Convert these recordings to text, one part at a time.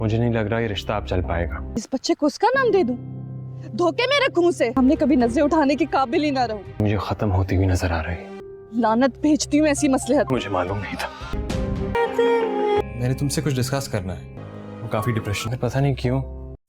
मुझे नहीं लग रहा ये रिश्ता अब चल पाएगा। इस बच्चे को उसका नाम दे दूं? धोखे में रखूं उसे? हमने कभी नजरें उठाने के काबिल ही ना रहूं। मुझे खत्म होती हुई नजर आ रही। लानत भेजती हूँ ऐसी मसलहत। मुझे मालूम नहीं था। मैंने तुमसे कुछ डिस्कस करना है। वो काफी डिप्रेशन में, पता नहीं क्यों।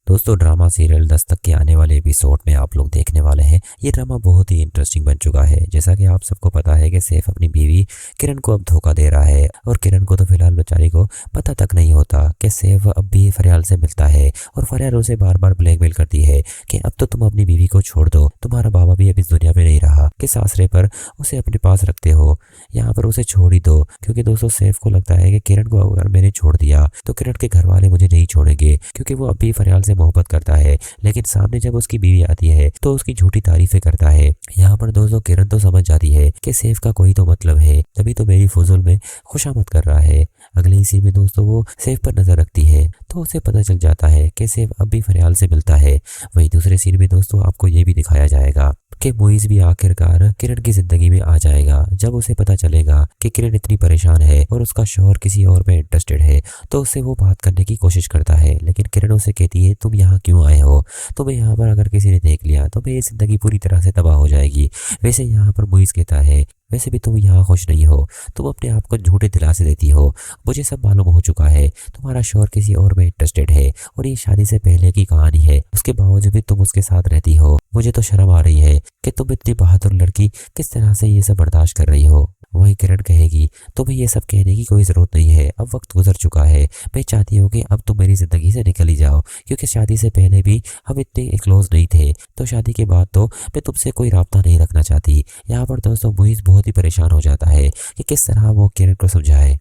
दोस्तों ड्रामा सीरियल दस्तक के आने वाले एपिसोड में आप लोग देखने वाले हैं। ये ड्रामा बहुत ही इंटरेस्टिंग बन चुका है। जैसा कि आप सबको पता है कि सैफ अपनी बीवी किरण को अब धोखा दे रहा है और किरण को तो फिलहाल बेचारी को पता तक नहीं होता कि सैफ अब भी फरियाल से मिलता है और फरियाल उसे बार बार ब्लैकमेल करती है कि अब तो तुम अपनी बीवी को छोड़ दो, तुम्हारा बाबा भी अब इस दुनिया में नहीं रहा, कि सासरे पर उसे अपने पास रखते हो, यहाँ पर उसे छोड़ ही दो। क्योंकि दोस्तों सैफ को लगता है कि किरण को अगर मैंने छोड़ दिया तो किरण के घर वाले मुझे नहीं छोड़ेंगे, क्योंकि वो अब भी फरियाल से मोहब्बत करता है। लेकिन सामने जब उसकी बीवी आती है तो उसकी झूठी तारीफें करता है। यहाँ पर दोस्तों किरण तो समझ जाती है कि सैफ का कोई तो मतलब है, तभी तो मेरी फुजुल में खुशामद कर रहा है। अगले ही सीन में दोस्तों वो सैफ पर नजर रखती है तो उसे पता चल जाता है कि सैफ अब भी फरियाल से मिलता है। वहीं दूसरे सीन में दोस्तों आपको ये भी दिखाया जाएगा कि मुइज़ भी आखिरकार किरण की जिंदगी में आ जाएगा। जब उसे पता चलेगा कि किरण इतनी परेशान है और उसका शौहर किसी और में इंटरेस्टेड है तो उससे वो बात करने की कोशिश करता है। लेकिन किरण उसे कहती है तुम यहाँ क्यों आए हो, तुम्हें यहाँ पर अगर किसी ने देख लिया तो मेरी जिंदगी पूरी तरह से तबाह हो जाएगी। वैसे यहाँ पर मुइज़ कहता है वैसे भी तुम यहाँ खुश नहीं हो, तुम अपने आप को झूठे दिलासे देती हो, मुझे सब मालूम हो चुका है, तुम्हारा शौहर किसी और में इंटरेस्टेड है और ये शादी से पहले की कहानी है, उसके बावजूद भी तुम उसके साथ रहती हो। मुझे तो शर्म आ रही है कि तुम इतनी बहादुर लड़की किस तरह से ये सब बर्दाश्त कर रही हो। वही किरण कहेगी तुम्हें ये सब कहने की कोई जरूरत नहीं है, अब वक्त गुजर चुका है, मैं चाहती हूँ कि अब तुम मेरी जिंदगी से निकल ही जाओ, क्योंकि शादी से पहले भी हम इतने क्लोज नहीं थे, तो शादी के बाद तो मैं तुमसे कोई राब्ता नहीं रखना चाहती। यहाँ पर दोस्तों मुइज़ बहुत ही परेशान हो जाता है कि किस तरह वो किरण को समझाए।